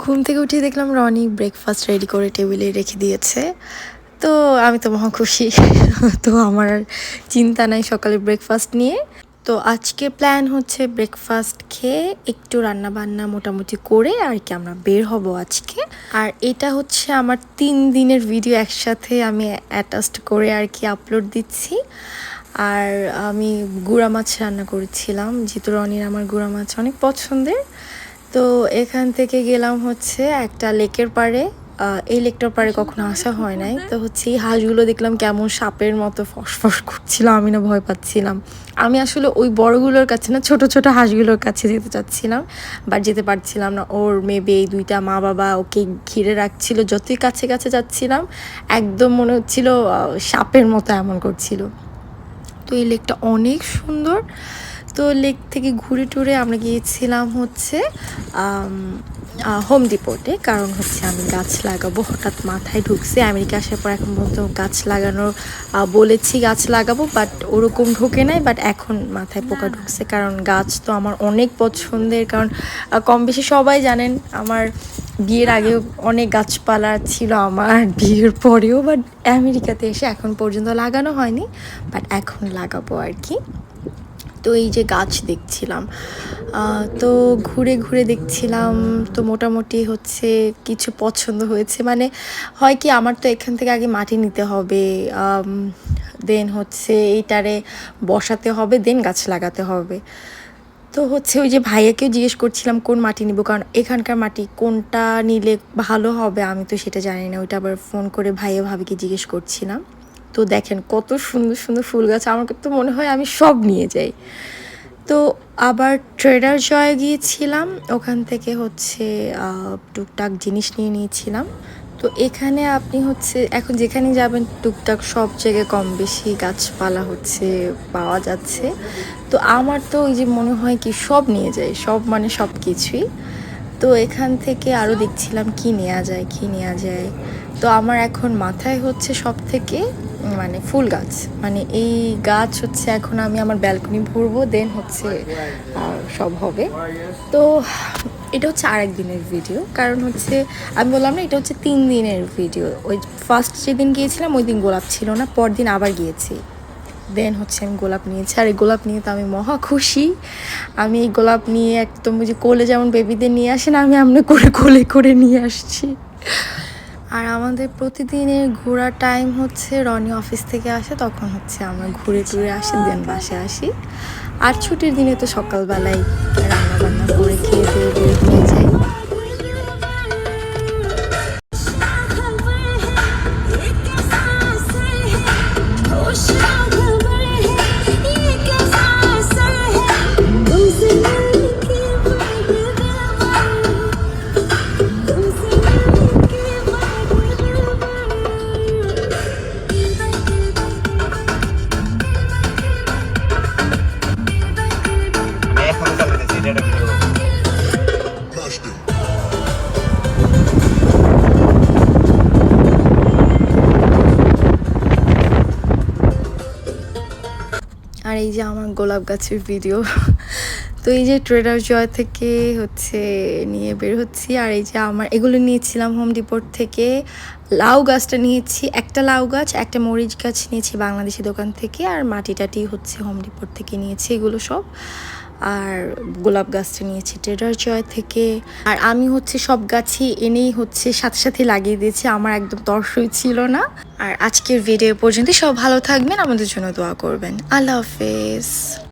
ঘুম থেকে উঠে দেখলাম রনি ব্রেকফাস্ট রেডি করে টেবিলে রেখে দিয়েছে। তো আমি তো মহা খুশি। তো আমার আর চিন্তা নাই সকালে ব্রেকফাস্ট নিয়ে। তো আজকে প্ল্যান হচ্ছে ব্রেকফাস্ট খেয়ে একটু রান্না বান্না মোটামুটি করে আর কি আমরা বের হব আজকে। আর এটা হচ্ছে আমার 3 দিনের ভিডিও একসাথে আমি অ্যাটাচড করে আর কি আপলোড দিচ্ছি। আর আমি গুঁড়া মাছ রান্না করেছিলাম, যেহেতু রনির আমার গুঁড়া মাছ অনেক পছন্দের। তো এখান থেকে গেলাম হচ্ছে একটা লেকের পাড়ে। এই লেকটার পাড়ে কখনো আসা হয় নাই। তো হচ্ছে এই হাঁসগুলো দেখলাম কেমন সাপের মতো ফসফস করছিল, আমি না ভয় পাচ্ছিলাম। আমি আসলে ওই বড়গুলোর কাছে না, ছোট ছোট হাঁসগুলোর কাছে যেতে চাচ্ছিলাম, বাট যেতে পারছিলাম না। ওর মেবি এই দুইটা মা বাবা ওকে ঘিরে রাখছিল। যতই কাছে কাছে যাচ্ছিলাম একদম মনে হচ্ছিল সাপের মতো এমন করছিল। তো এই লেকটা অনেক সুন্দর। তো লেক থেকে ঘুরে টুরে আমরা গিয়েছিলাম হচ্ছে হোম ডিপোতে, কারণ হচ্ছে আমি গাছ লাগাবো, হঠাৎ মাথায় ঢুকছে। আমেরিকা আসার পর এখন পর্যন্ত গাছ লাগানোর বলেছি গাছ লাগাবো, বাট ওরকম ঢোকে নাই। বাট এখন মাথায় পোকা ঢুকছে, কারণ গাছ তো আমার অনেক পছন্দের। কারণ কম বেশি সবাই জানেন আমার বিয়ের আগেও অনেক গাছপালা ছিল, আমার বিয়ের পরেও, বাট আমেরিকাতে এসে এখন পর্যন্ত লাগানো হয়নি, বাট এখন লাগাবো আর কি। তো এই যে গাছ দেখছিলাম, তো ঘুরে ঘুরে দেখছিলাম। তো মোটামুটি হচ্ছে কিছু পছন্দ হয়েছে। মানে হয় কি, আমার তো এখান থেকে আগে মাটি নিতে হবে, দেন হচ্ছে এইটারে বসাতে হবে, দেন গাছ লাগাতে হবে। তো হচ্ছে ওই যে ভাইয়াকেও জিজ্ঞেস করছিলাম কোন মাটি নিব, কারণ এখানকার মাটি কোনটা নিলে ভালো হবে আমি তো সেটা জানি না। ওইটা আবার ফোন করে ভাইয়া ভাবিকে জিজ্ঞেস করছিলাম। তো দেখেন কত সুন্দর সুন্দর ফুল গাছ, আমার তো মনে হয় আমি সব নিয়ে যাই। তো আবার ট্রেডার জয়ে গিয়েছিলাম, ওখান থেকে হচ্ছে টুকটাক জিনিস নিয়ে নিয়েছিলাম। তো এখানে আপনি হচ্ছে এখন যেখানে যাবেন টুকটাক সব জায়গায় কম বেশি গাছপালা হচ্ছে পাওয়া যাচ্ছে। তো আমার তো ওই যে মনে হয় কি সব নিয়ে যাই, সব মানে সব কিছুই। তো এখান থেকে আরও দেখছিলাম কি নেওয়া যায় কি নেওয়া যায়। তো আমার এখন মাথায় হচ্ছে সব থেকে মানে ফুল গাছ, মানে এই গাছ হচ্ছে এখন আমি আমার ব্যালকনি ভরবো, দেন হচ্ছে সব হবে। তো এটা হচ্ছে আরেক দিনের ভিডিও, কারণ হচ্ছে আমি বললাম না এটা হচ্ছে 3 দিনের ভিডিও। ওই ফার্স্ট যেদিন গিয়েছিলাম ওই দিন গোলাপ ছিল না, পরদিন আবার গিয়েছি, দেন হচ্ছে আমি গোলাপ নিয়েছি। আর এই গোলাপ নিয়ে তো আমি মহা খুশি। আমি এই গোলাপ নিয়ে একদম ওই যে কোলে যেমন বেবিদের নিয়ে আসে না, আমি এমনি করে কোলে করে নিয়ে আসছি। আর আমাদের প্রতিদিনের ঘোরার টাইম হচ্ছে রনি অফিস থেকে আসে, তখন হচ্ছে আমরা ঘুরে টুরে আসি, দেন বাসায় আসি। আর ছুটির দিনে তো সকালবেলায় রান্না বান্না করে খেয়ে দিয়ে বের হয়ে যাই। আর এই যে আমার গোলাপ গাছের ভিডিও। তো এই যে ট্রেডার জয় থেকে হচ্ছে নিয়ে বের হচ্ছি। আর এই যে আমার এগুলো নিয়েছিলাম হোম ডিপোর থেকে। লাউ গাছটা নিয়েছি, একটা লাউ গাছ, একটা মরিচ গাছ নিয়েছি বাংলাদেশি দোকান থেকে, আর মাটি টাটি হচ্ছে হোম ডিপোর থেকে নিয়েছি এগুলো সব। আর গোলাপ গাছটা নিয়েছি ট্রেডার জয় থেকে। আর আমি হচ্ছে সব গাছই এনেই হচ্ছে সাথে সাথে লাগিয়ে দিয়েছি, আমার একদম তর্সই ছিল না। আর আজকের ভিডিও পর্যন্ত সব ভালো থাকবেন, আমাদের জন্য দোয়া করবেন। আল্লাহ হাফেজ।